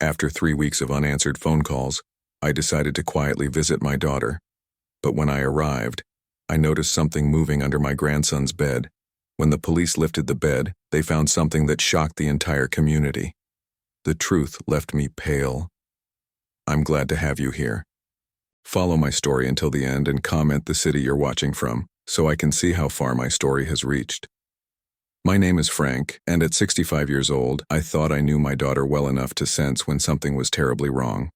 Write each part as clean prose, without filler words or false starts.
After 3 weeks of unanswered phone calls, I decided to quietly visit my daughter. But when I arrived, I noticed something moving under my grandson's bed. When the police lifted the bed, they found something that shocked the entire community. The truth left me pale. I'm glad to have you here. Follow my story until the end and comment the city you're watching from, so I can see how far my story has reached. My name is Frank, and at 65 years old, I thought I knew my daughter well enough to sense when something was terribly wrong.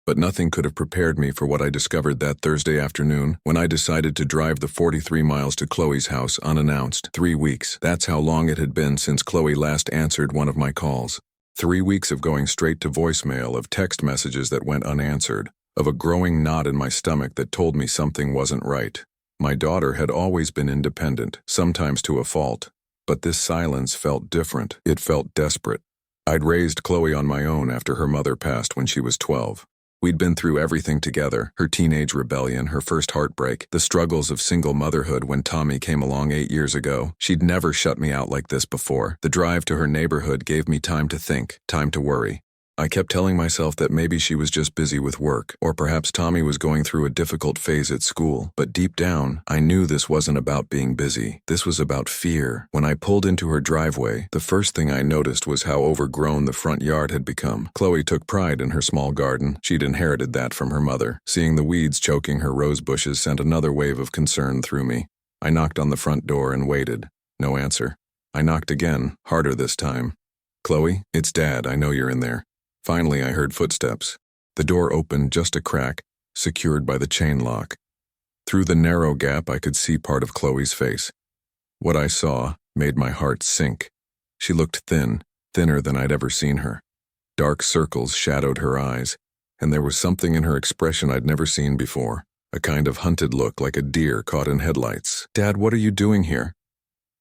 But nothing could have prepared me for what I discovered that Thursday afternoon when I decided to drive the 43 miles to Chloe's house unannounced. 3 weeks, that's how long it had been since Chloe last answered one of my calls. 3 weeks of going straight to voicemail, of text messages that went unanswered, of a growing knot in my stomach that told me something wasn't right. My daughter had always been independent, sometimes to a fault. But this silence felt different. It felt desperate. I'd raised Chloe on my own after her mother passed when she was 12. We'd been through everything together, her teenage rebellion, her first heartbreak, the struggles of single motherhood when Tommy came along 8 years ago. She'd never shut me out like this before. The drive to her neighborhood gave me time to think, time to worry. I kept telling myself that maybe she was just busy with work, or perhaps Tommy was going through a difficult phase at school. But deep down, I knew this wasn't about being busy. This was about fear. When I pulled into her driveway, the first thing I noticed was how overgrown the front yard had become. Chloe took pride in her small garden. She'd inherited that from her mother. Seeing the weeds choking her rose bushes sent another wave of concern through me. I knocked on the front door and waited. No answer. I knocked again, harder this time. "Chloe, it's Dad. I know you're in there." Finally, I heard footsteps. The door opened just a crack, secured by the chain lock. Through the narrow gap, I could see part of Chloe's face. What I saw made my heart sink. She looked thin, thinner than I'd ever seen her. Dark circles shadowed her eyes, and there was something in her expression I'd never seen before, a kind of hunted look like a deer caught in headlights. "Dad, what are you doing here?"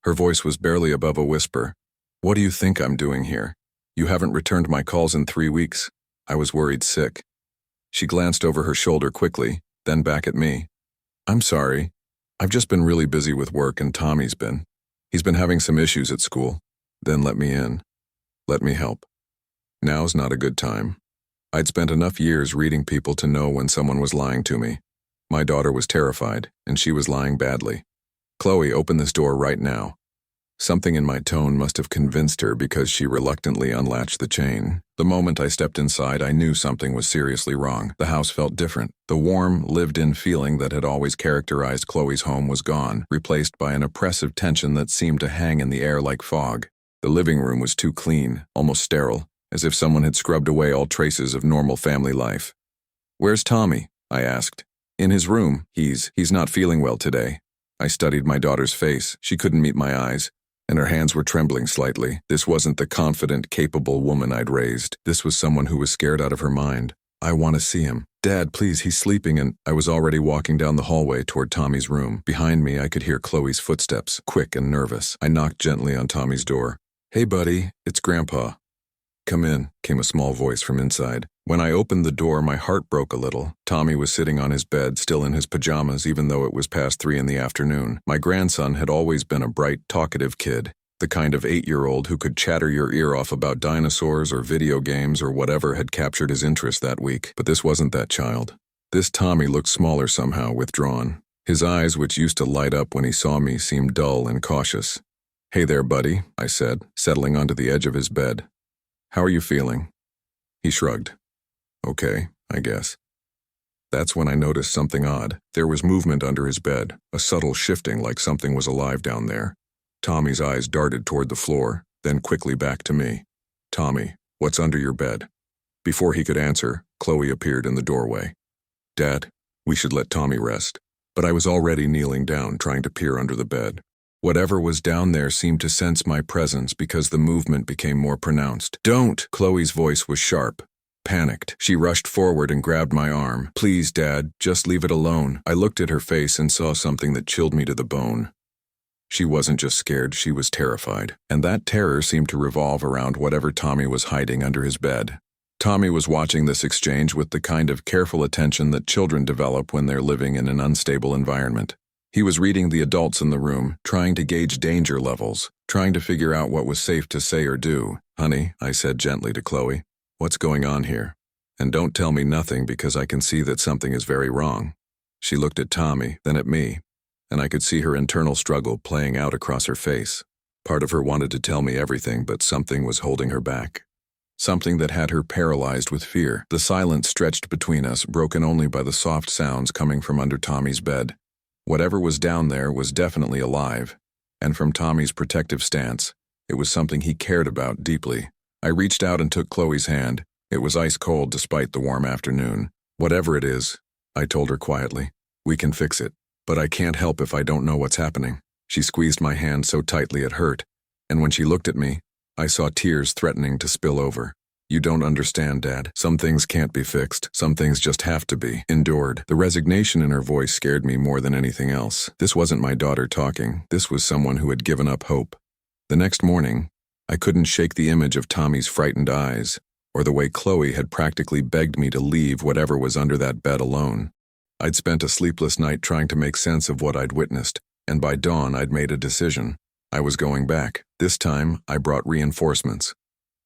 Her voice was barely above a whisper. "What do you think I'm doing here? You haven't returned my calls in 3 weeks." I was worried sick. She glanced over her shoulder quickly, then back at me. "I'm sorry. I've just been really busy with work, and Tommy's been. He's been having some issues at school." "Then let me in. Let me help." Now's not a good time. I'd spent enough years reading people to know when someone was lying to me. My daughter was terrified, and she was lying badly. "Chloe, open this door right now." Something in my tone must have convinced her because she reluctantly unlatched the chain. The moment I stepped inside, I knew something was seriously wrong. The house felt different. The warm, lived-in feeling that had always characterized Chloe's home was gone, replaced by an oppressive tension that seemed to hang in the air like fog. The living room was too clean, almost sterile, as if someone had scrubbed away all traces of normal family life. "Where's Tommy?" I asked. "In his room. He's not feeling well today." I studied my daughter's face. She couldn't meet my eyes, and her hands were trembling slightly. This wasn't the confident, capable woman I'd raised. This was someone who was scared out of her mind. "I want to see him." "Dad, please, he's sleeping," and I was already walking down the hallway toward Tommy's room. Behind me, I could hear Chloe's footsteps, quick and nervous. I knocked gently on Tommy's door. "Hey, buddy, it's Grandpa." "Come in," came a small voice from inside. When I opened the door, my heart broke a little. Tommy was sitting on his bed, still in his pajamas, even though it was past 3 in the afternoon. My grandson had always been a bright, talkative kid, the kind of 8-year-old who could chatter your ear off about dinosaurs or video games or whatever had captured his interest that week. But this wasn't that child. This Tommy looked smaller somehow, withdrawn. His eyes, which used to light up when he saw me, seemed dull and cautious. "Hey there, buddy," I said, settling onto the edge of his bed. "How are you feeling?" He shrugged. "Okay, I guess." That's when I noticed something odd. There was movement under his bed, a subtle shifting like something was alive down there. Tommy's eyes darted toward the floor, then quickly back to me. "Tommy, what's under your bed?" Before he could answer, Chloe appeared in the doorway. "Dad, we should let Tommy rest." But I was already kneeling down, trying to peer under the bed. Whatever was down there seemed to sense my presence because the movement became more pronounced. "Don't!" Chloe's voice was sharp. Panicked, she rushed forward and grabbed my arm. "Please, Dad, just leave it alone." I looked at her face and saw something that chilled me to the bone. She wasn't just scared, she was terrified. And that terror seemed to revolve around whatever Tommy was hiding under his bed. Tommy was watching this exchange with the kind of careful attention that children develop when they're living in an unstable environment. He was reading the adults in the room, trying to gauge danger levels, trying to figure out what was safe to say or do. "Honey," I said gently to Chloe, What's going on here? And don't tell me nothing because I can see that something is very wrong. She looked at Tommy, then at me, and I could see her internal struggle playing out across her face. Part of her wanted to tell me everything, but something was holding her back. Something that had her paralyzed with fear. The silence stretched between us, broken only by the soft sounds coming from under Tommy's bed. Whatever was down there was definitely alive, and from Tommy's protective stance, it was something he cared about deeply. I reached out and took Chloe's hand. It was ice cold despite the warm afternoon. Whatever it is, I told her quietly, we can fix it, but I can't help if I don't know what's happening. She squeezed my hand so tightly it hurt, and when she looked at me, I saw tears threatening to spill over. You don't understand, Dad. Some things can't be fixed. Some things just have to be endured. The resignation in her voice scared me more than anything else. This wasn't my daughter talking. This was someone who had given up hope. The next morning, I couldn't shake the image of Tommy's frightened eyes, or the way Chloe had practically begged me to leave whatever was under that bed alone. I'd spent a sleepless night trying to make sense of what I'd witnessed, and by dawn I'd made a decision. I was going back. This time, I brought reinforcements.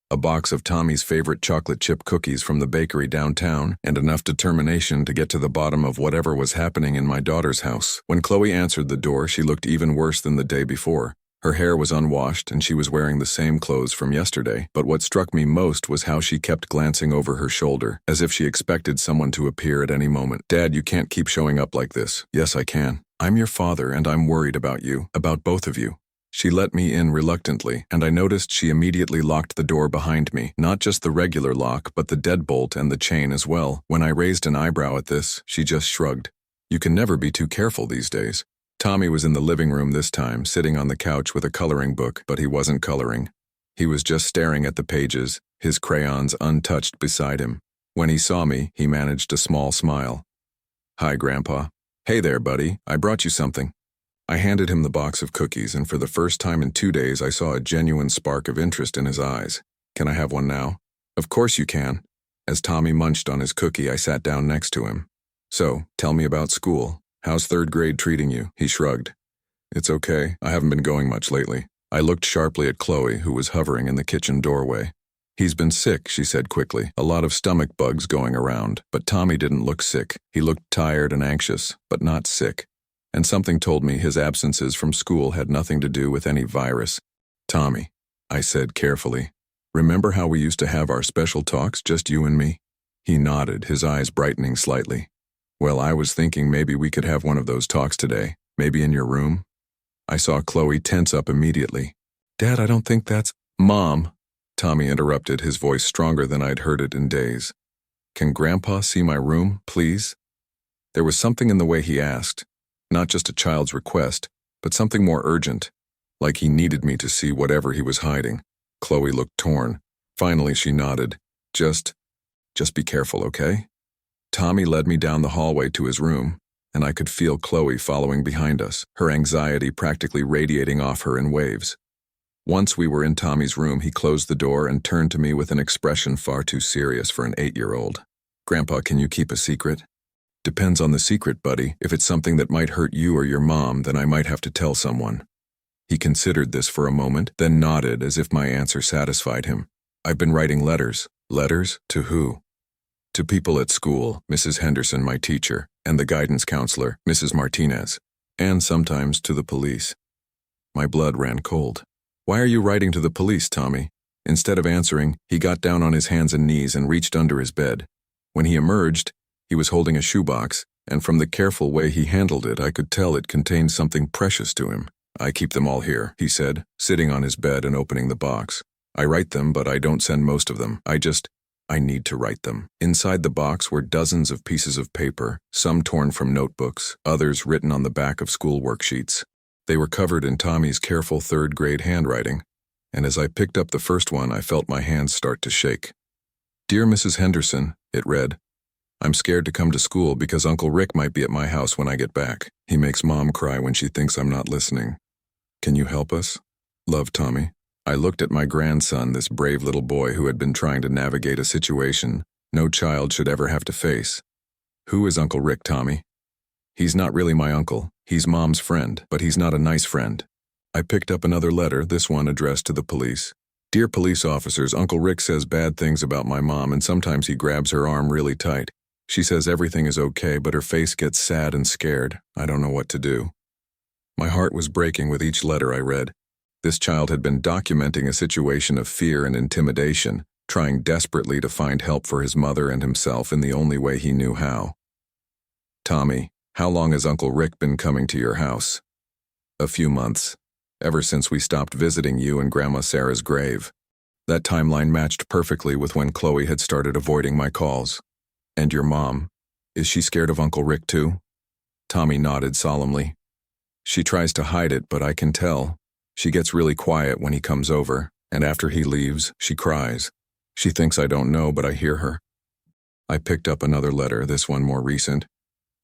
A box of Tommy's favorite chocolate chip cookies from the bakery downtown, and enough determination to get to the bottom of whatever was happening in my daughter's house. When Chloe answered the door, she looked even worse than the day before. Her hair was unwashed, and she was wearing the same clothes from yesterday, but what struck me most was how she kept glancing over her shoulder, as if she expected someone to appear at any moment. Dad, you can't keep showing up like this. Yes, I can. I'm your father, and I'm worried about you, about both of you. She let me in reluctantly, and I noticed she immediately locked the door behind me, not just the regular lock, but the deadbolt and the chain as well. When I raised an eyebrow at this, she just shrugged. You can never be too careful these days. Tommy was in the living room this time, sitting on the couch with a coloring book, but he wasn't coloring. He was just staring at the pages, his crayons untouched beside him. When he saw me, he managed a small smile. Hi, Grandpa. Hey there, buddy. I brought you something. I handed him the box of cookies, and for the first time in 2 days, I saw a genuine spark of interest in his eyes. Can I have one now? Of course you can. As Tommy munched on his cookie, I sat down next to him. So, tell me about school. How's third grade treating you? He shrugged. It's okay. I haven't been going much lately. I looked sharply at Chloe, who was hovering in the kitchen doorway. He's been sick, she said quickly. A lot of stomach bugs going around. But Tommy didn't look sick. He looked tired and anxious, but not sick. And something told me his absences from school had nothing to do with any virus. Tommy, I said carefully, remember how we used to have our special talks, just you and me? He nodded, his eyes brightening slightly. Well, I was thinking maybe we could have one of those talks today, maybe in your room. I saw Chloe tense up immediately. Dad, I don't think that's... Mom, Tommy interrupted, his voice stronger than I'd heard it in days. Can Grandpa see my room, please? There was something in the way he asked, not just a child's request, but something more urgent, like he needed me to see whatever he was hiding. Chloe looked torn. Finally, she nodded. Just be careful, okay? Tommy led me down the hallway to his room, and I could feel Chloe following behind us, her anxiety practically radiating off her in waves. Once we were in Tommy's room, he closed the door and turned to me with an expression far too serious for an 8-year-old. Grandpa, can you keep a secret? Depends on the secret, buddy. If it's something that might hurt you or your mom, then I might have to tell someone. He considered this for a moment, then nodded as if my answer satisfied him. I've been writing letters. Letters? To who? To people at school, Mrs. Henderson, my teacher, and the guidance counselor, Mrs. Martinez, and sometimes to the police. My blood ran cold. Why are you writing to the police, Tommy? Instead of answering, he got down on his hands and knees and reached under his bed. When he emerged, he was holding a shoebox, and from the careful way he handled it, I could tell it contained something precious to him. I keep them all here, he said, sitting on his bed and opening the box. I write them, but I don't send most of them. I need to write them. Inside the box were dozens of pieces of paper, some torn from notebooks, others written on the back of school worksheets. They were covered in Tommy's careful third-grade handwriting, and as I picked up the first one, I felt my hands start to shake. Dear Mrs. Henderson, it read, I'm scared to come to school because Uncle Rick might be at my house when I get back. He makes Mom cry when she thinks I'm not listening. Can you help us? Love, Tommy. I looked at my grandson, this brave little boy who had been trying to navigate a situation no child should ever have to face. Who is Uncle Rick, Tommy? He's not really my uncle. He's Mom's friend, but he's not a nice friend. I picked up another letter, this one addressed to the police. Dear police officers, Uncle Rick says bad things about my mom and sometimes he grabs her arm really tight. She says everything is okay, but her face gets sad and scared. I don't know what to do. My heart was breaking with each letter I read. This child had been documenting a situation of fear and intimidation, trying desperately to find help for his mother and himself in the only way he knew how. Tommy, how long has Uncle Rick been coming to your house? A few months. Ever since we stopped visiting you and Grandma Sarah's grave. That timeline matched perfectly with when Chloe had started avoiding my calls. And your mom, is she scared of Uncle Rick too? Tommy nodded solemnly. She tries to hide it, but I can tell. She gets really quiet when he comes over, and after he leaves, she cries. She thinks I don't know, but I hear her. I picked up another letter, this one more recent.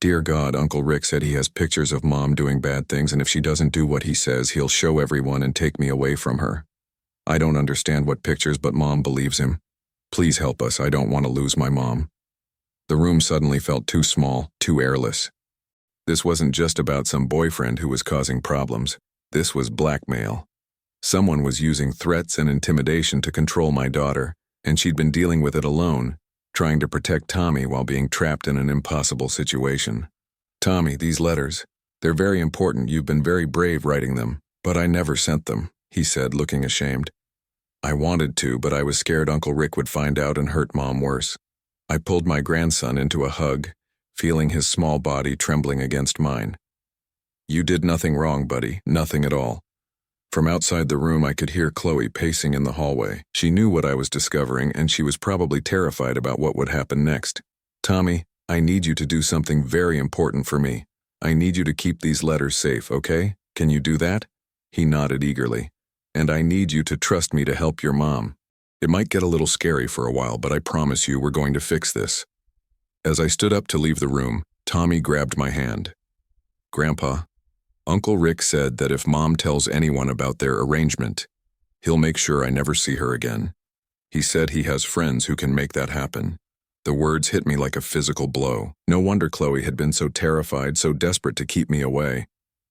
Dear God, Uncle Rick said he has pictures of Mom doing bad things, and if she doesn't do what he says, he'll show everyone and take me away from her. I don't understand what pictures, but Mom believes him. Please help us, I don't want to lose my mom. The room suddenly felt too small, too airless. This wasn't just about some boyfriend who was causing problems. This was blackmail. Someone was using threats and intimidation to control my daughter, and she'd been dealing with it alone, trying to protect Tommy while being trapped in an impossible situation. Tommy, these letters, they're very important. You've been very brave writing them, but I never sent them, he said, looking ashamed. I wanted to, but I was scared Uncle Rick would find out and hurt Mom worse. I pulled my grandson into a hug, feeling his small body trembling against mine. You did nothing wrong, buddy, nothing at all. From outside the room, I could hear Chloe pacing in the hallway. She knew what I was discovering, and she was probably terrified about what would happen next. Tommy, I need you to do something very important for me. I need you to keep these letters safe, okay? Can you do that? He nodded eagerly. And I need you to trust me to help your mom. It might get a little scary for a while, but I promise you we're going to fix this. As I stood up to leave the room, Tommy grabbed my hand. Grandpa, Uncle Rick said that if Mom tells anyone about their arrangement, he'll make sure I never see her again. He said he has friends who can make that happen. The words hit me like a physical blow. No wonder Chloe had been so terrified, so desperate to keep me away.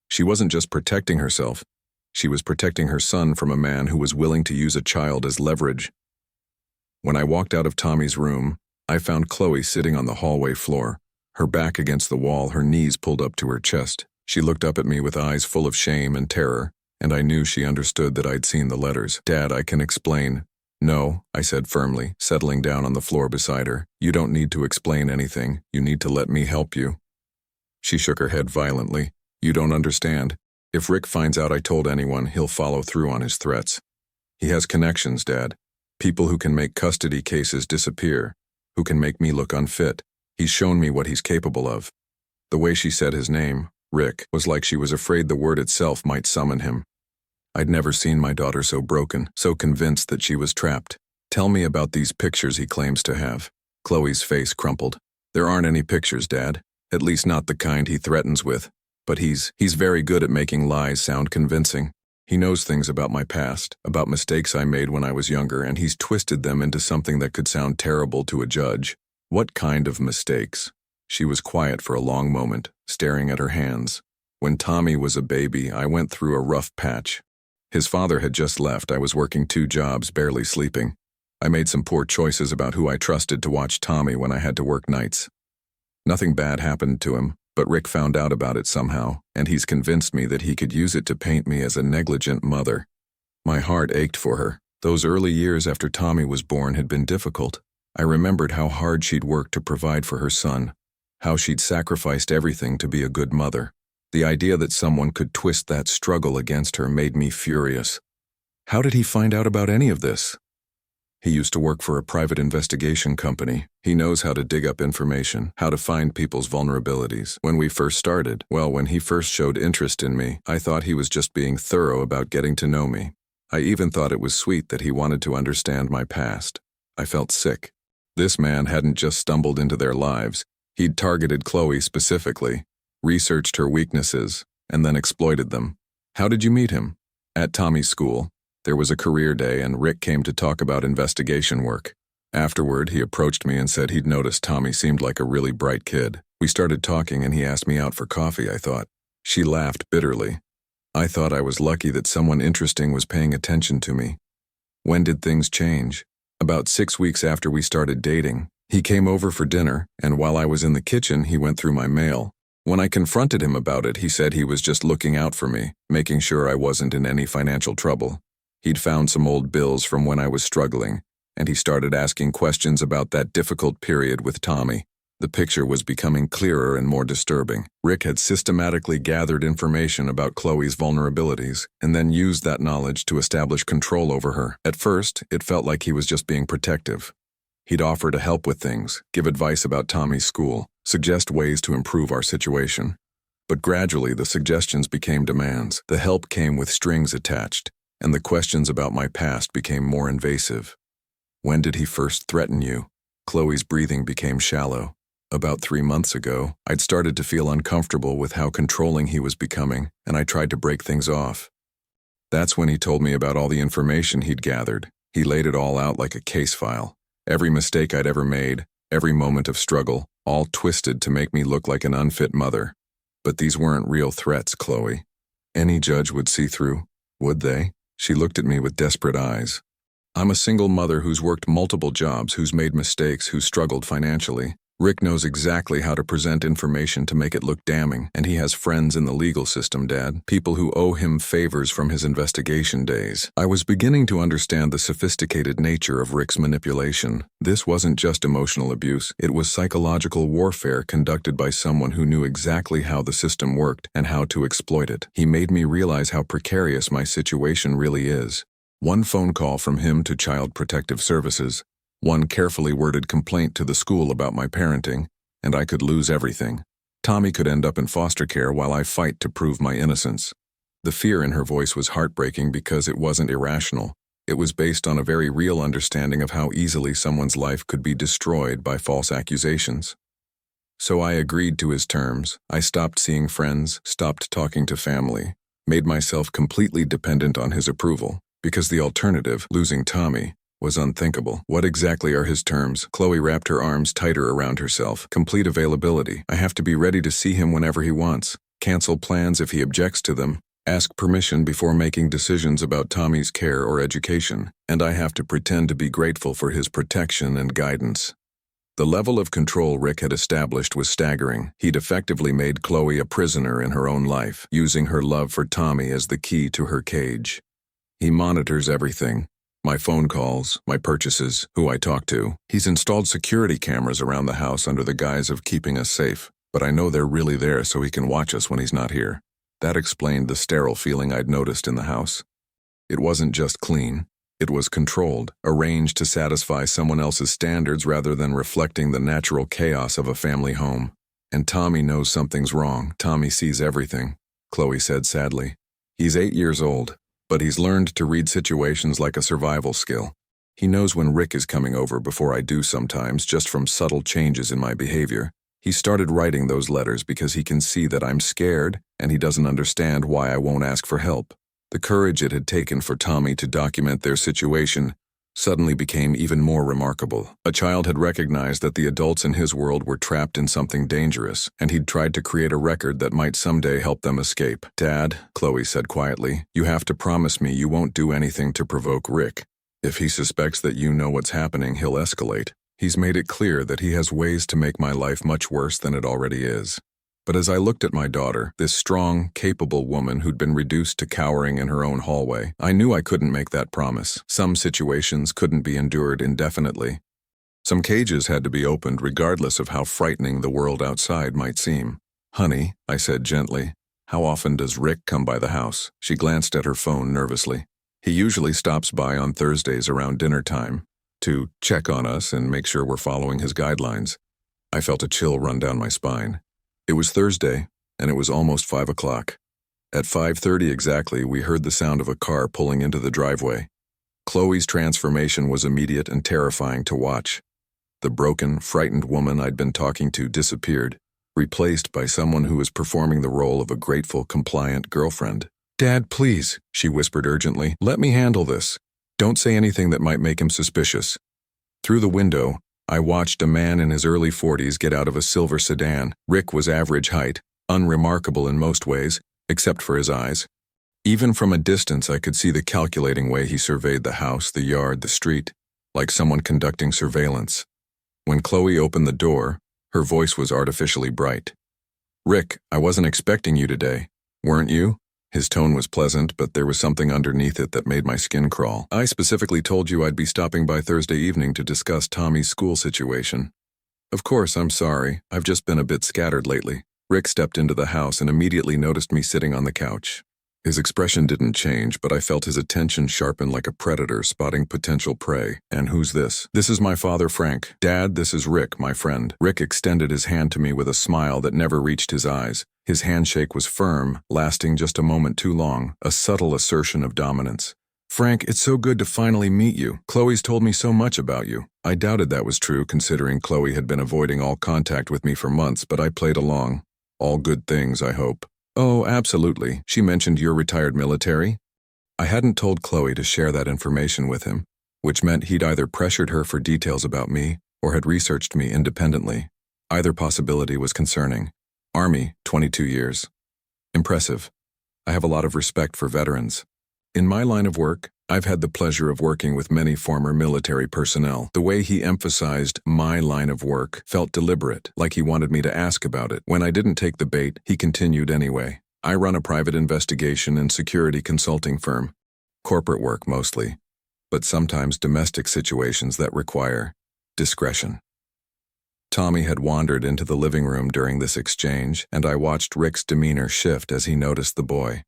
She wasn't just protecting herself. She was protecting her son from a man who was willing to use a child as leverage. When I walked out of Tommy's room, I found Chloe sitting on the hallway floor, her back against the wall, her knees pulled up to her chest. She looked up at me with eyes full of shame and terror, and I knew she understood that I'd seen the letters. Dad, I can explain. No, I said firmly, settling down on the floor beside her. You don't need to explain anything. You need to let me help you. She shook her head violently. You don't understand. If Rick finds out I told anyone, he'll follow through on his threats. He has connections, Dad. People who can make custody cases disappear, who can make me look unfit. He's shown me what he's capable of. The way she said his name, Rick, was like she was afraid the word itself might summon him. I'd never seen my daughter so broken, so convinced that she was trapped. Tell me about these pictures he claims to have. Chloe's face crumpled. There aren't any pictures, Dad. At least not the kind he threatens with. But he's very good at making lies sound convincing. He knows things about my past, about mistakes I made when I was younger, and he's twisted them into something that could sound terrible to a judge. What kind of mistakes? She was quiet for a long moment, staring at her hands. When Tommy was a baby, I went through a rough patch. His father had just left. I was working 2 jobs, barely sleeping. I made some poor choices about who I trusted to watch Tommy when I had to work nights. Nothing bad happened to him, but Rick found out about it somehow, and he's convinced me that he could use it to paint me as a negligent mother. My heart ached for her. Those early years after Tommy was born had been difficult. I remembered how hard she'd worked to provide for her son, how she'd sacrificed everything to be a good mother. The idea that someone could twist that struggle against her made me furious. How did he find out about any of this? He used to work for a private investigation company. He knows how to dig up information, how to find people's vulnerabilities. When we first started, when he first showed interest in me, I thought he was just being thorough about getting to know me. I even thought it was sweet that he wanted to understand my past. I felt sick. This man hadn't just stumbled into their lives. He'd targeted Chloe specifically, researched her weaknesses, and then exploited them. How did you meet him? At Tommy's school. There was a career day and Rick came to talk about investigation work. Afterward, he approached me and said he'd noticed Tommy seemed like a really bright kid. We started talking and he asked me out for coffee, I thought. She laughed bitterly. I thought I was lucky that someone interesting was paying attention to me. When did things change? About 6 weeks after we started dating. He came over for dinner, and while I was in the kitchen, he went through my mail. When I confronted him about it, he said he was just looking out for me, making sure I wasn't in any financial trouble. He'd found some old bills from when I was struggling, and he started asking questions about that difficult period with Tommy. The picture was becoming clearer and more disturbing. Rick had systematically gathered information about Chloe's vulnerabilities and then used that knowledge to establish control over her. At first, it felt like he was just being protective. He'd offer to help with things, give advice about Tommy's school, suggest ways to improve our situation. But gradually, the suggestions became demands. The help came with strings attached, and the questions about my past became more invasive. When did he first threaten you? Chloe's breathing became shallow. About 3 months ago, I'd started to feel uncomfortable with how controlling he was becoming, and I tried to break things off. That's when he told me about all the information he'd gathered. He laid it all out like a case file. Every mistake I'd ever made, every moment of struggle, all twisted to make me look like an unfit mother. But these weren't real threats, Chloe. Any judge would see through, would they? She looked at me with desperate eyes. I'm a single mother who's worked multiple jobs, who's made mistakes, who's struggled financially. Rick knows exactly how to present information to make it look damning, and he has friends in the legal system, Dad, people who owe him favors from his investigation days. I was beginning to understand the sophisticated nature of Rick's manipulation. This wasn't just emotional abuse, it was psychological warfare conducted by someone who knew exactly how the system worked and how to exploit it. He made me realize how precarious my situation really is. One phone call from him to Child Protective Services, one carefully worded complaint to the school about my parenting, and I could lose everything. Tommy could end up in foster care while I fight to prove my innocence. The fear in her voice was heartbreaking because it wasn't irrational. It was based on a very real understanding of how easily someone's life could be destroyed by false accusations. So I agreed to his terms. I stopped seeing friends, stopped talking to family, made myself completely dependent on his approval, because the alternative, losing Tommy, was unthinkable. What exactly are his terms? Chloe wrapped her arms tighter around herself. Complete availability. I have to be ready to see him whenever he wants. Cancel plans if he objects to them. Ask permission before making decisions about Tommy's care or education. And I have to pretend to be grateful for his protection and guidance. The level of control Rick had established was staggering. He'd effectively made Chloe a prisoner in her own life, using her love for Tommy as the key to her cage. He monitors everything. My phone calls, my purchases, who I talk to. He's installed security cameras around the house under the guise of keeping us safe, but I know they're really there so he can watch us when he's not here. That explained the sterile feeling I'd noticed in the house. It wasn't just clean. It was controlled, arranged to satisfy someone else's standards rather than reflecting the natural chaos of a family home. And Tommy knows something's wrong. Tommy sees everything, Chloe said sadly. He's 8 years old. But he's learned to read situations like a survival skill. He knows when Rick is coming over before I do sometimes, just from subtle changes in my behavior. He started writing those letters because he can see that I'm scared and he doesn't understand why I won't ask for help. The courage it had taken for Tommy to document their situation suddenly became even more remarkable. A child had recognized that the adults in his world were trapped in something dangerous, and he'd tried to create a record that might someday help them escape. Dad, Chloe said quietly, you have to promise me you won't do anything to provoke Rick. If he suspects that you know what's happening, he'll escalate. He's made it clear that he has ways to make my life much worse than it already is. But as I looked at my daughter, this strong, capable woman who'd been reduced to cowering in her own hallway, I knew I couldn't make that promise. Some situations couldn't be endured indefinitely. Some cages had to be opened regardless of how frightening the world outside might seem. Honey, I said gently, how often does Rick come by the house? She glanced at her phone nervously. He usually stops by on Thursdays around dinner time to check on us and make sure we're following his guidelines. I felt a chill run down my spine. It was Thursday, and it was almost 5 o'clock. At 5:30 exactly, we heard the sound of a car pulling into the driveway. Chloe's transformation was immediate and terrifying to watch. The broken, frightened woman I'd been talking to disappeared, replaced by someone who was performing the role of a grateful, compliant girlfriend. Dad, please, she whispered urgently, let me handle this. Don't say anything that might make him suspicious. Through the window, I watched a man in his early 40s get out of a silver sedan. Rick was average height, unremarkable in most ways, except for his eyes. Even from a distance, I could see the calculating way he surveyed the house, the yard, the street, like someone conducting surveillance. When Chloe opened the door, her voice was artificially bright. "Rick, I wasn't expecting you today. Weren't you?" His tone was pleasant, but there was something underneath it that made my skin crawl. "I specifically told you I'd be stopping by Thursday evening to discuss Tommy's school situation." "Of course, I'm sorry. I've just been a bit scattered lately." Rick stepped into the house and immediately noticed me sitting on the couch. His expression didn't change, but I felt his attention sharpen like a predator spotting potential prey. "And who's this?" "This is my father, Frank. Dad, this is Rick, my friend." Rick extended his hand to me with a smile that never reached his eyes. His handshake was firm, lasting just a moment too long, a subtle assertion of dominance. "Frank, it's so good to finally meet you. Chloe's told me so much about you." I doubted that was true, considering Chloe had been avoiding all contact with me for months, but I played along. "All good things, I hope." "Oh, absolutely. She mentioned you're retired military." I hadn't told Chloe to share that information with him, which meant he'd either pressured her for details about me or had researched me independently. Either possibility was concerning. Army, 22 years. Impressive. I have a lot of respect for veterans. In my line of work, I've had the pleasure of working with many former military personnel. The way he emphasized my line of work felt deliberate, like he wanted me to ask about it. When I didn't take the bait, he continued anyway. "I run a private investigation and security consulting firm. Corporate work mostly, but sometimes domestic situations that require discretion." Tommy had wandered into the living room during this exchange, and I watched Rick's demeanor shift as he noticed the boy.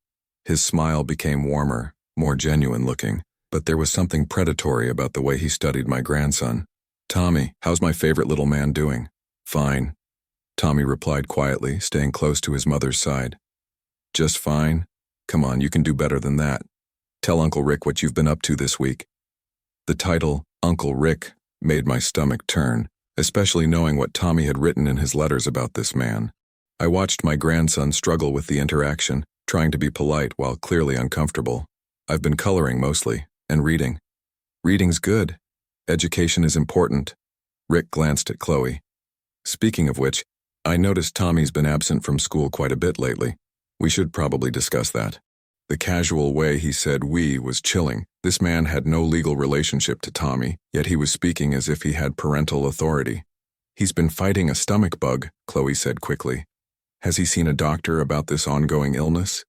His smile became warmer, more genuine looking, but there was something predatory about the way he studied my grandson. "Tommy, how's my favorite little man doing?" "Fine," Tommy replied quietly, staying close to his mother's side. "Just fine? Come on, you can do better than that. Tell Uncle Rick what you've been up to this week." The title, Uncle Rick, made my stomach turn, especially knowing what Tommy had written in his letters about this man. I watched my grandson struggle with the interaction, trying to be polite while clearly uncomfortable. "I've been coloring mostly, and reading." "Reading's good. Education is important." Rick glanced at Chloe. "Speaking of which, I noticed Tommy's been absent from school quite a bit lately. We should probably discuss that." The casual way he said "we" was chilling. This man had no legal relationship to Tommy, yet he was speaking as if he had parental authority. "He's been fighting a stomach bug," Chloe said quickly. "Has he seen a doctor about this ongoing illness?"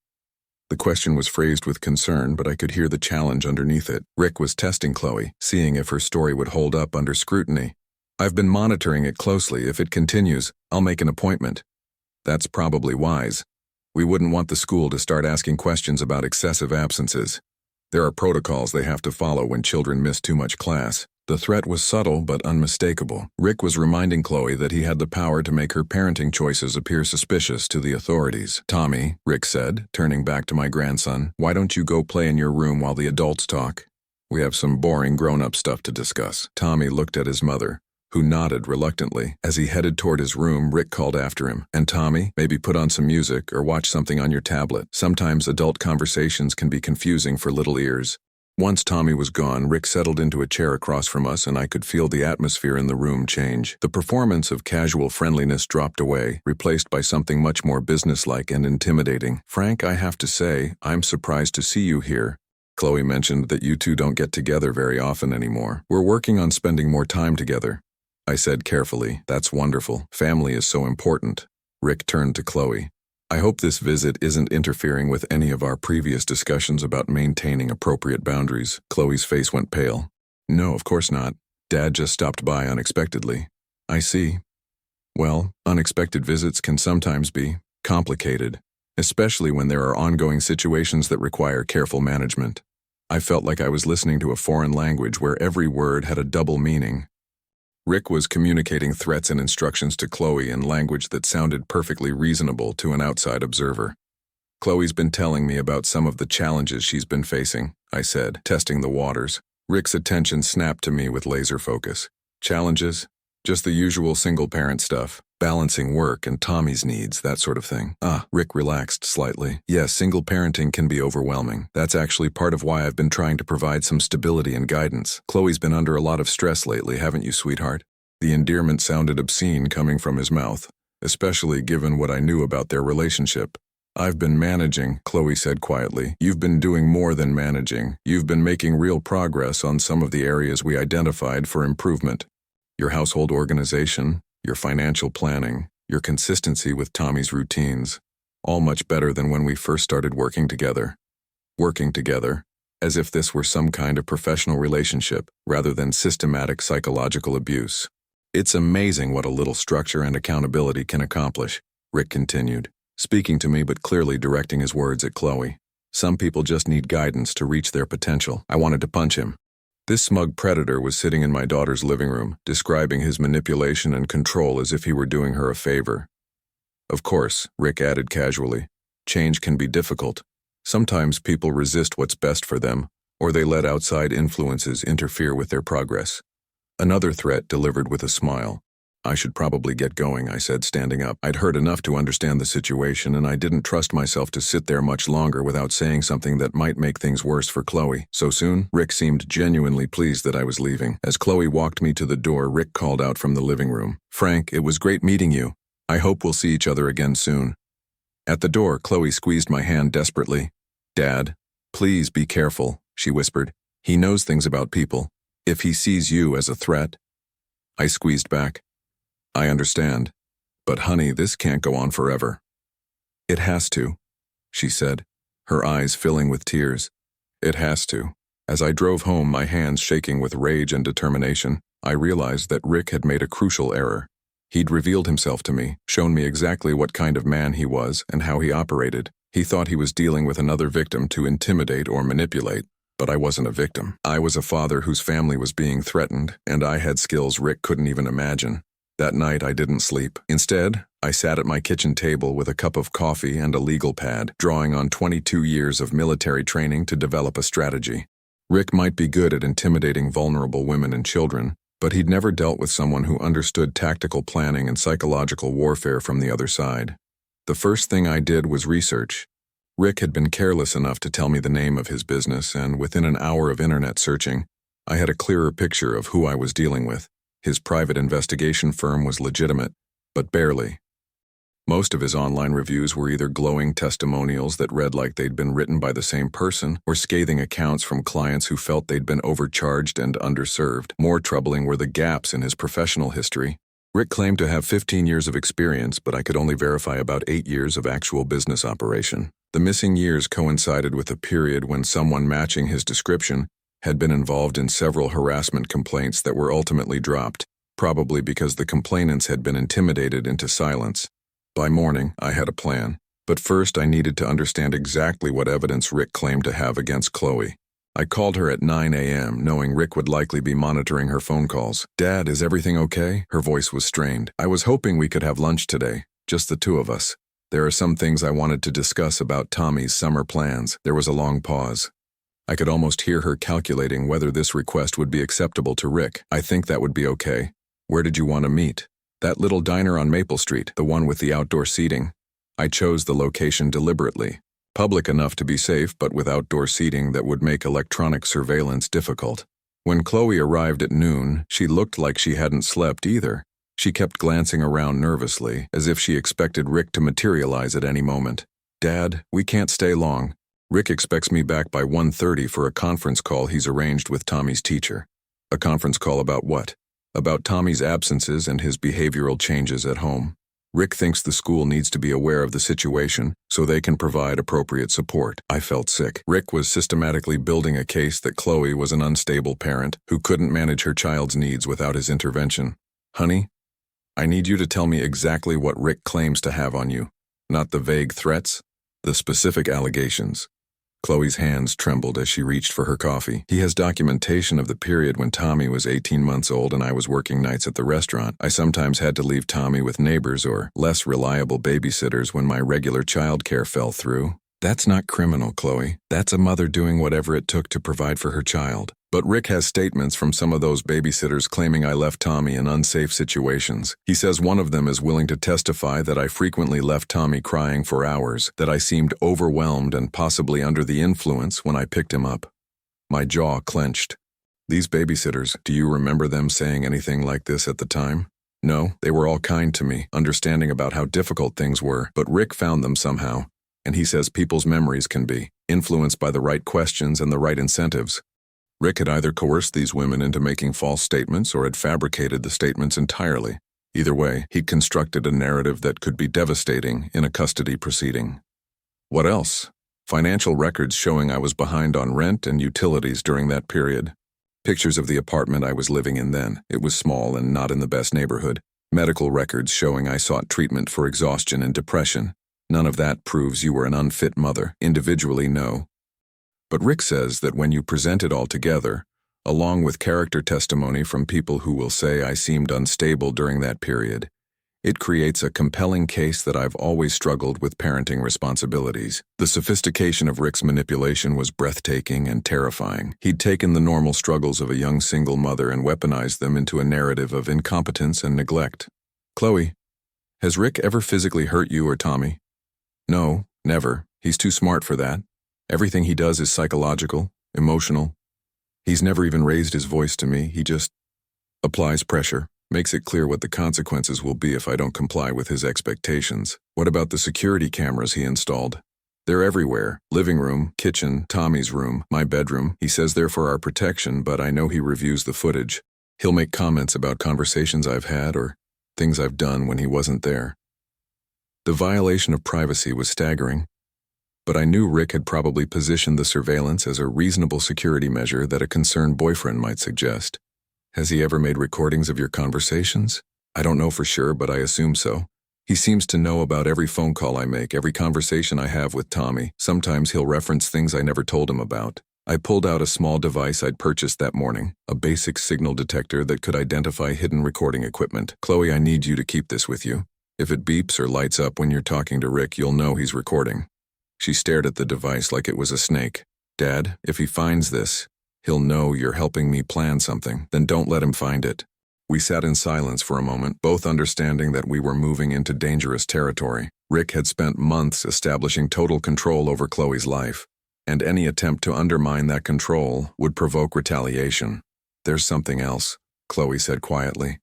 The question was phrased with concern, but I could hear the challenge underneath it. Rick was testing Chloe, seeing if her story would hold up under scrutiny. "I've been monitoring it closely. If it continues, I'll make an appointment." "That's probably wise. We wouldn't want the school to start asking questions about excessive absences. There are protocols they have to follow when children miss too much class." The threat was subtle but unmistakable. Rick was reminding Chloe that he had the power to make her parenting choices appear suspicious to the authorities. "Tommy," Rick said, turning back to my grandson, "why don't you go play in your room while the adults talk? We have some boring grown-up stuff to discuss." Tommy looked at his mother, who nodded reluctantly. As he headed toward his room, Rick called after him, "And Tommy, maybe put on some music or watch something on your tablet. Sometimes adult conversations can be confusing for little ears." Once Tommy was gone, Rick settled into a chair across from us and I could feel the atmosphere in the room change. The performance of casual friendliness dropped away, replaced by something much more businesslike and intimidating. "Frank, I have to say, I'm surprised to see you here. Chloe mentioned that you two don't get together very often anymore. We're working on spending more time together." I said carefully, "That's wonderful. Family is so important." Rick turned to Chloe. "I hope this visit isn't interfering with any of our previous discussions about maintaining appropriate boundaries." Chloe's face went pale. "No, of course not. Dad just stopped by unexpectedly." "I see. Well, unexpected visits can sometimes be complicated, especially when there are ongoing situations that require careful management." I felt like I was listening to a foreign language where every word had a double meaning. Rick was communicating threats and instructions to Chloe in language that sounded perfectly reasonable to an outside observer. "Chloe's been telling me about some of the challenges she's been facing," I said, testing the waters. Rick's attention snapped to me with laser focus. "Challenges? Just the usual single-parent stuff. Balancing work and Tommy's needs, that sort of thing." Rick relaxed slightly. "Yes, single parenting can be overwhelming. That's actually part of why I've been trying to provide some stability and guidance. Chloe's been under a lot of stress lately, haven't you, sweetheart?" The endearment sounded obscene coming from his mouth, especially given what I knew about their relationship. I've been managing, Chloe said quietly. You've been doing more than managing. You've been making real progress on some of the areas we identified for improvement. Your household organization, your financial planning, your consistency with Tommy's routines. All much better than when we first started working together. Working together, as if this were some kind of professional relationship rather than systematic psychological abuse. It's amazing what a little structure and accountability can accomplish, Rick continued, speaking to me but clearly directing his words at Chloe. Some people just need guidance to reach their potential. I wanted to punch him. This smug predator was sitting in my daughter's living room, describing his manipulation and control as if he were doing her a favor. Of course, Rick added casually, change can be difficult. Sometimes people resist what's best for them, or they let outside influences interfere with their progress. Another threat delivered with a smile. I should probably get going, I said, standing up. I'd heard enough to understand the situation, and I didn't trust myself to sit there much longer without saying something that might make things worse for Chloe. So soon? Rick seemed genuinely pleased that I was leaving. As Chloe walked me to the door, Rick called out from the living room. Frank, it was great meeting you. I hope we'll see each other again soon. At the door, Chloe squeezed my hand desperately. Dad, please be careful, she whispered. He knows things about people. If he sees you as a threat. I squeezed back. I understand. But honey, this can't go on forever. It has to, she said, her eyes filling with tears. It has to. As I drove home, my hands shaking with rage and determination, I realized that Rick had made a crucial error. He'd revealed himself to me, shown me exactly what kind of man he was and how he operated. He thought he was dealing with another victim to intimidate or manipulate, but I wasn't a victim. I was a father whose family was being threatened, and I had skills Rick couldn't even imagine. That night, I didn't sleep. Instead, I sat at my kitchen table with a cup of coffee and a legal pad, drawing on 22 years of military training to develop a strategy. Rick might be good at intimidating vulnerable women and children, but he'd never dealt with someone who understood tactical planning and psychological warfare from the other side. The first thing I did was research. Rick had been careless enough to tell me the name of his business, and within an hour of internet searching, I had a clearer picture of who I was dealing with. His private investigation firm was legitimate, but barely. Most of his online reviews were either glowing testimonials that read like they'd been written by the same person, or scathing accounts from clients who felt they'd been overcharged and underserved. More troubling were the gaps in his professional history. Rick claimed to have 15 years of experience, but I could only verify about 8 years of actual business operation. The missing years coincided with a period when someone matching his description had been involved in several harassment complaints that were ultimately dropped, probably because the complainants had been intimidated into silence. By morning, I had a plan, but first I needed to understand exactly what evidence Rick claimed to have against Chloe. I called her at 9 a.m., knowing Rick would likely be monitoring her phone calls. Dad, is everything okay? Her voice was strained. I was hoping we could have lunch today, just the two of us. There are some things I wanted to discuss about Tommy's summer plans. There was a long pause. I could almost hear her calculating whether this request would be acceptable to Rick. I think that would be okay. Where did you want to meet? That little diner on Maple Street, the one with the outdoor seating. I chose the location deliberately. Public enough to be safe, but with outdoor seating that would make electronic surveillance difficult. When Chloe arrived at noon, she looked like she hadn't slept either. She kept glancing around nervously, as if she expected Rick to materialize at any moment. Dad, we can't stay long. Rick expects me back by 1:30 for a conference call he's arranged with Tommy's teacher. A conference call about what? About Tommy's absences and his behavioral changes at home. Rick thinks the school needs to be aware of the situation so they can provide appropriate support. I felt sick. Rick was systematically building a case that Chloe was an unstable parent who couldn't manage her child's needs without his intervention. Honey, I need you to tell me exactly what Rick claims to have on you. Not the vague threats, the specific allegations. Chloe's hands trembled as she reached for her coffee. He has documentation of the period when Tommy was 18 months old and I was working nights at the restaurant. I sometimes had to leave Tommy with neighbors or less reliable babysitters when my regular childcare fell through. That's not criminal, Chloe. That's a mother doing whatever it took to provide for her child. But Rick has statements from some of those babysitters claiming I left Tommy in unsafe situations. He says one of them is willing to testify that I frequently left Tommy crying for hours, that I seemed overwhelmed and possibly under the influence when I picked him up. My jaw clenched. These babysitters, do you remember them saying anything like this at the time? No, they were all kind to me, understanding about how difficult things were, but Rick found them somehow. and he says people's memories can be influenced by the right questions and the right incentives. Rick had either coerced these women into making false statements or had fabricated the statements entirely. Either way, he'd constructed a narrative that could be devastating in a custody proceeding. What else? Financial records showing I was behind on rent and utilities during that period. Pictures of the apartment I was living in then. It was small and not in the best neighborhood. Medical records showing I sought treatment for exhaustion and depression. None of that proves you were an unfit mother. Individually, no. But Rick says that when you present it all together, along with character testimony from people who will say I seemed unstable during that period, it creates a compelling case that I've always struggled with parenting responsibilities. The sophistication of Rick's manipulation was breathtaking and terrifying. He'd taken the normal struggles of a young single mother and weaponized them into a narrative of incompetence and neglect. Chloe, has Rick ever physically hurt you or Tommy? No, never. He's too smart for that. Everything he does is psychological, emotional. He's never even raised his voice to me. He just applies pressure. Makes it clear what the consequences will be if I don't comply with his expectations. What about the security cameras he installed? They're everywhere. Living room, kitchen, Tommy's room, my bedroom. He says they're for our protection, but I know he reviews the footage. He'll make comments about conversations I've had or things I've done when he wasn't there. The violation of privacy was staggering, but I knew Rick had probably positioned the surveillance as a reasonable security measure that a concerned boyfriend might suggest. Has he ever made recordings of your conversations? I don't know for sure, but I assume so. He seems to know about every phone call I make, every conversation I have with Tommy. Sometimes he'll reference things I never told him about. I pulled out a small device I'd purchased that morning, a basic signal detector that could identify hidden recording equipment. Chloe, I need you to keep this with you. If it beeps or lights up when you're talking to Rick, you'll know he's recording. She stared at the device like it was a snake. Dad, if he finds this, he'll know you're helping me plan something. Then don't let him find it. We sat in silence for a moment, both understanding that we were moving into dangerous territory. Rick had spent months establishing total control over Chloe's life, and any attempt to undermine that control would provoke retaliation. There's something else, Chloe said quietly.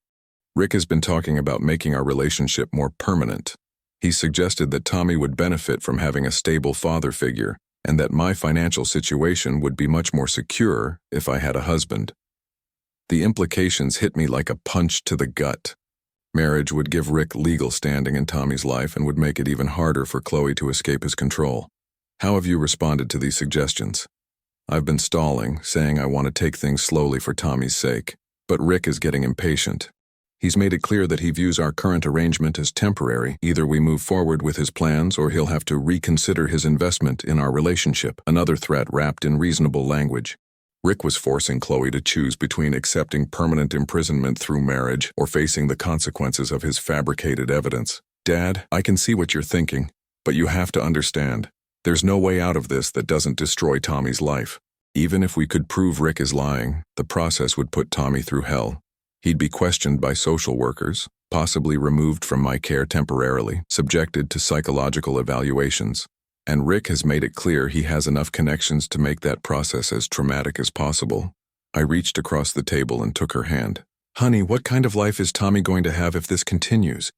Rick has been talking about making our relationship more permanent. He suggested that Tommy would benefit from having a stable father figure, and that my financial situation would be much more secure if I had a husband. The implications hit me like a punch to the gut. Marriage would give Rick legal standing in Tommy's life and would make it even harder for Chloe to escape his control. How have you responded to these suggestions? I've been stalling, saying I want to take things slowly for Tommy's sake, but Rick is getting impatient. He's made it clear that he views our current arrangement as temporary. Either we move forward with his plans or he'll have to reconsider his investment in our relationship. Another threat wrapped in reasonable language. Rick was forcing Chloe to choose between accepting permanent imprisonment through marriage or facing the consequences of his fabricated evidence. Dad, I can see what you're thinking, but you have to understand, there's no way out of this that doesn't destroy Tommy's life. Even if we could prove Rick is lying, the process would put Tommy through hell. He'd be questioned by social workers, possibly removed from my care temporarily, subjected to psychological evaluations. And Rick has made it clear he has enough connections to make that process as traumatic as possible. I reached across the table and took her hand. Honey, what kind of life is Tommy going to have if this continues?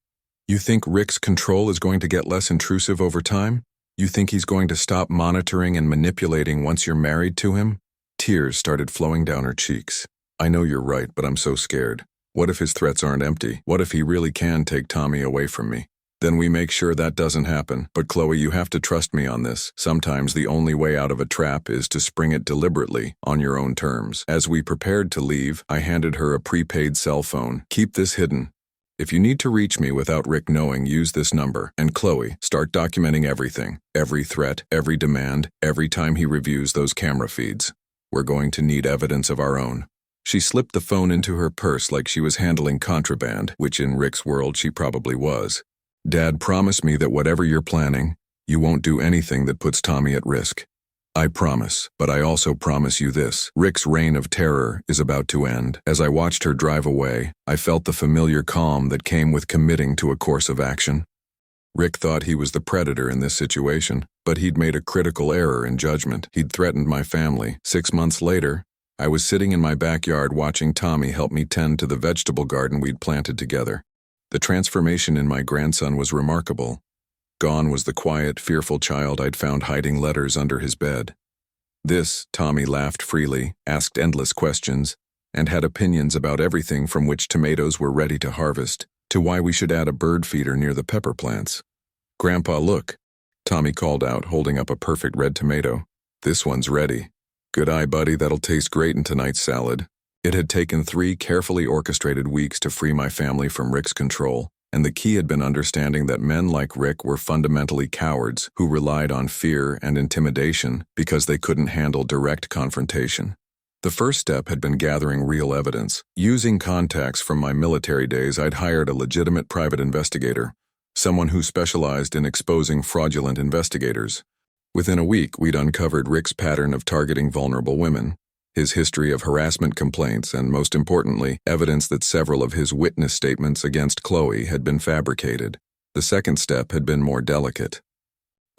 You think Rick's control is going to get less intrusive over time? You think he's going to stop monitoring and manipulating once you're married to him? Tears started flowing down her cheeks. I know you're right, but I'm so scared. What if his threats aren't empty? What if he really can take Tommy away from me? Then we make sure that doesn't happen. But Chloe, you have to trust me on this. Sometimes the only way out of a trap is to spring it deliberately, on your own terms. As we prepared to leave, I handed her a prepaid cell phone. Keep this hidden. If you need to reach me without Rick knowing, use this number. And Chloe, start documenting everything. Every threat, every demand, every time he reviews those camera feeds. We're going to need evidence of our own. She slipped the phone into her purse like she was handling contraband, which in Rick's world she probably was. Dad, promise me that whatever you're planning, you won't do anything that puts Tommy at risk. I promise, but I also promise you this. Rick's reign of terror is about to end. As I watched her drive away, I felt the familiar calm that came with committing to a course of action. Rick thought he was the predator in this situation, but he'd made a critical error in judgment. He'd threatened my family. 6 months later, I was sitting in my backyard watching Tommy help me tend to the vegetable garden we'd planted together. The transformation in my grandson was remarkable. Gone was the quiet, fearful child I'd found hiding letters under his bed. Tommy laughed freely, asked endless questions, and had opinions about everything from which tomatoes were ready to harvest, to why we should add a bird feeder near the pepper plants. "Grandpa, look," Tommy called out, holding up a perfect red tomato. "This one's ready." "Good eye, buddy, that'll taste great in tonight's salad." It had taken 3 carefully orchestrated weeks to free my family from Rick's control, and the key had been understanding that men like Rick were fundamentally cowards who relied on fear and intimidation because they couldn't handle direct confrontation. The first step had been gathering real evidence. Using contacts from my military days, I'd hired a legitimate private investigator, someone who specialized in exposing fraudulent investigators. Within a week, we'd uncovered Rick's pattern of targeting vulnerable women, his history of harassment complaints, and most importantly, evidence that several of his witness statements against Chloe had been fabricated. The second step had been more delicate.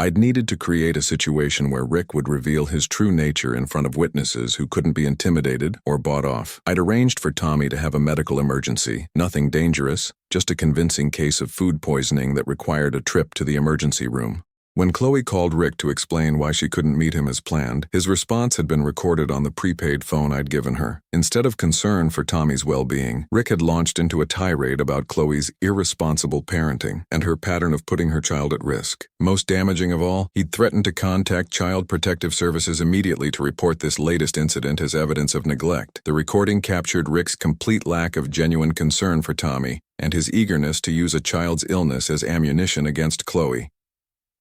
I'd needed to create a situation where Rick would reveal his true nature in front of witnesses who couldn't be intimidated or bought off. I'd arranged for Tommy to have a medical emergency, nothing dangerous, just a convincing case of food poisoning that required a trip to the emergency room. When Chloe called Rick to explain why she couldn't meet him as planned, his response had been recorded on the prepaid phone I'd given her. Instead of concern for Tommy's well-being, Rick had launched into a tirade about Chloe's irresponsible parenting and her pattern of putting her child at risk. Most damaging of all, he'd threatened to contact Child Protective Services immediately to report this latest incident as evidence of neglect. The recording captured Rick's complete lack of genuine concern for Tommy and his eagerness to use a child's illness as ammunition against Chloe.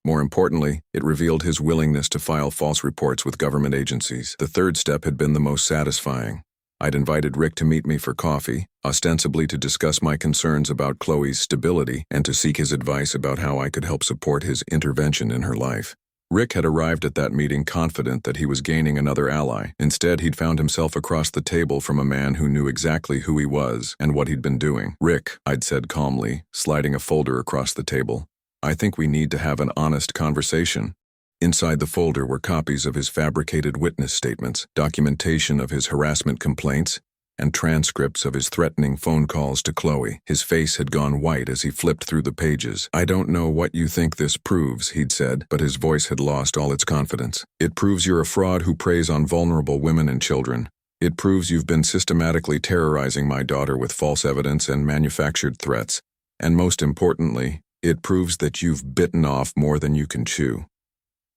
More importantly, it revealed his willingness to file false reports with government agencies. The third step had been the most satisfying. I'd invited Rick to meet me for coffee, ostensibly to discuss my concerns about Chloe's stability and to seek his advice about how I could help support his intervention in her life. Rick had arrived at that meeting confident that he was gaining another ally. Instead, he'd found himself across the table from a man who knew exactly who he was and what he'd been doing. "Rick," I'd said calmly, sliding a folder across the table, "I think we need to have an honest conversation." Inside the folder were copies of his fabricated witness statements, documentation of his harassment complaints, and transcripts of his threatening phone calls to Chloe. His face had gone white as he flipped through the pages. "I don't know what you think this proves," he'd said, but his voice had lost all its confidence. "It proves you're a fraud who preys on vulnerable women and children. It proves you've been systematically terrorizing my daughter with false evidence and manufactured threats. And most importantly, it proves that you've bitten off more than you can chew."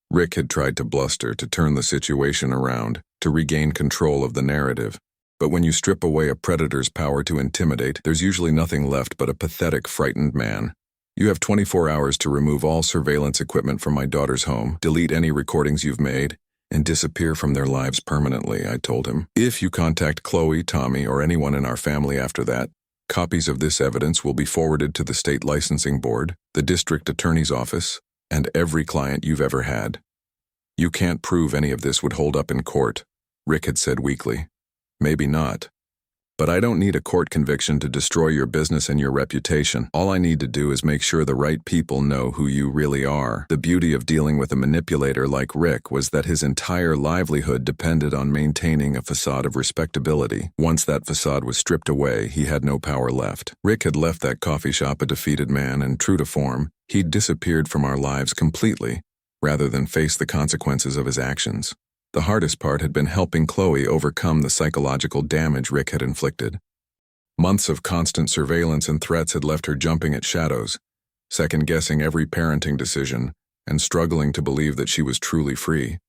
Rick had tried to bluster, to turn the situation around, to regain control of the narrative. But when you strip away a predator's power to intimidate, there's usually nothing left but a pathetic, frightened man. "You have 24 hours to remove all surveillance equipment from my daughter's home, delete any recordings you've made, and disappear from their lives permanently," I told him. "If you contact Chloe, Tommy, or anyone in our family after that, copies of this evidence will be forwarded to the state licensing board, the district attorney's office, and every client you've ever had." "You can't prove any of this would hold up in court," Rick had said weakly. "Maybe not. But I don't need a court conviction to destroy your business and your reputation. All I need to do is make sure the right people know who you really are." The beauty of dealing with a manipulator like Rick was that his entire livelihood depended on maintaining a facade of respectability. Once that facade was stripped away, he had no power left. Rick had left that coffee shop a defeated man, and true to form, he'd disappeared from our lives completely, rather than face the consequences of his actions. The hardest part had been helping Chloe overcome the psychological damage Rick had inflicted. Months of constant surveillance and threats had left her jumping at shadows, second-guessing every parenting decision, and struggling to believe that she was truly free.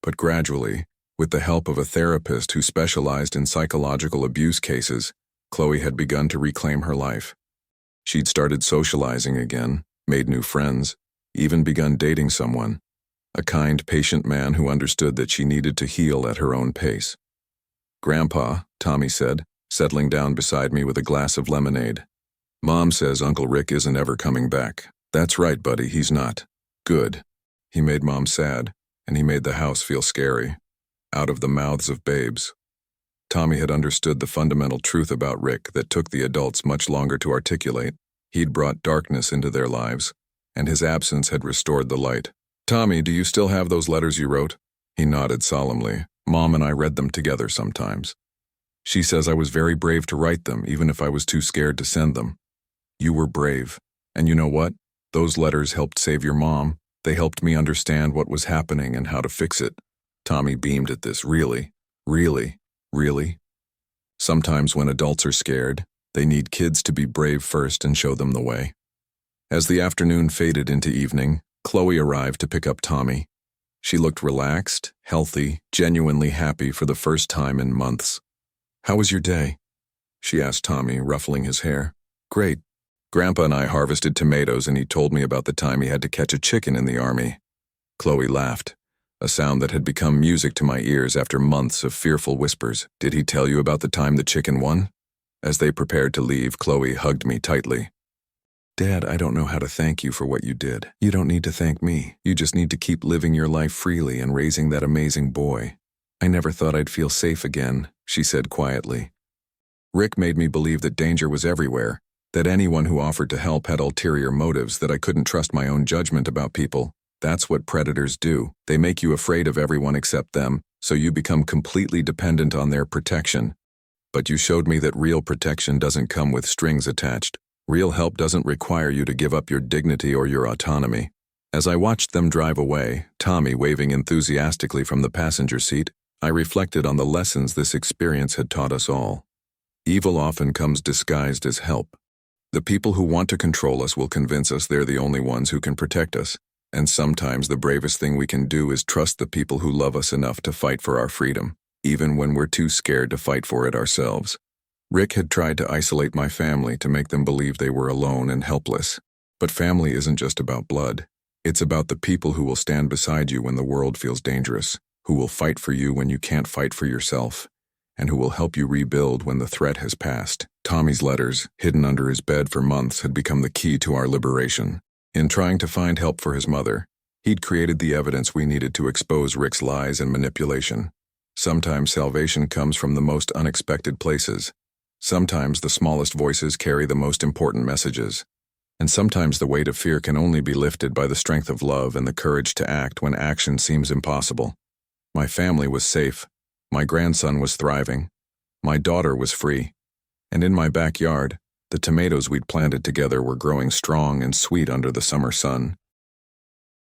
But gradually, with the help of a therapist who specialized in psychological abuse cases, Chloe had begun to reclaim her life. She'd started socializing again, made new friends, even begun dating someone. A kind, patient man who understood that she needed to heal at her own pace. "Grandpa," Tommy said, settling down beside me with a glass of lemonade. "Mom says Uncle Rick isn't ever coming back." "That's right, buddy, he's not." "Good." He made Mom sad, and he made the house feel scary. Out of the mouths of babes. Tommy had understood the fundamental truth about Rick that took the adults much longer to articulate. He'd brought darkness into their lives, and his absence had restored the light. "Tommy, do you still have those letters you wrote?" He nodded solemnly. "Mom and I read them together sometimes. She says I was very brave to write them, even if I was too scared to send them." "You were brave. And you know what? Those letters helped save your mom. They helped me understand what was happening and how to fix it." Tommy beamed at this. "Really? Really? Really?" Sometimes when adults are scared, they need kids to be brave first and show them the way. As the afternoon faded into evening, Chloe arrived to pick up Tommy. She looked relaxed, healthy, genuinely happy for the first time in months. "How was your day?" she asked Tommy, ruffling his hair. "Great. Grandpa and I harvested tomatoes and he told me about the time he had to catch a chicken in the army." Chloe laughed, a sound that had become music to my ears after months of fearful whispers. "Did he tell you about the time the chicken won?" As they prepared to leave, Chloe hugged me tightly. "Dad, I don't know how to thank you for what you did. You don't need to thank me. You just need to keep living your life freely and raising that amazing boy. I never thought I'd feel safe again," she said quietly. "Rick made me believe that danger was everywhere, that anyone who offered to help had ulterior motives, that I couldn't trust my own judgment about people. That's what predators do. They make you afraid of everyone except them, so you become completely dependent on their protection. But you showed me that real protection doesn't come with strings attached. Real help doesn't require you to give up your dignity or your autonomy." As I watched them drive away, Tommy waving enthusiastically from the passenger seat, I reflected on the lessons this experience had taught us all. Evil often comes disguised as help. The people who want to control us will convince us they're the only ones who can protect us, and sometimes the bravest thing we can do is trust the people who love us enough to fight for our freedom, even when we're too scared to fight for it ourselves. Rick had tried to isolate my family to make them believe they were alone and helpless. But family isn't just about blood. It's about the people who will stand beside you when the world feels dangerous, who will fight for you when you can't fight for yourself, and who will help you rebuild when the threat has passed. Tommy's letters, hidden under his bed for months, had become the key to our liberation. In trying to find help for his mother, he'd created the evidence we needed to expose Rick's lies and manipulation. Sometimes salvation comes from the most unexpected places. Sometimes the smallest voices carry the most important messages. And sometimes the weight of fear can only be lifted by the strength of love and the courage to act when action seems impossible. My family was safe. My grandson was thriving. My daughter was free. And in my backyard, the tomatoes we'd planted together were growing strong and sweet under the summer sun.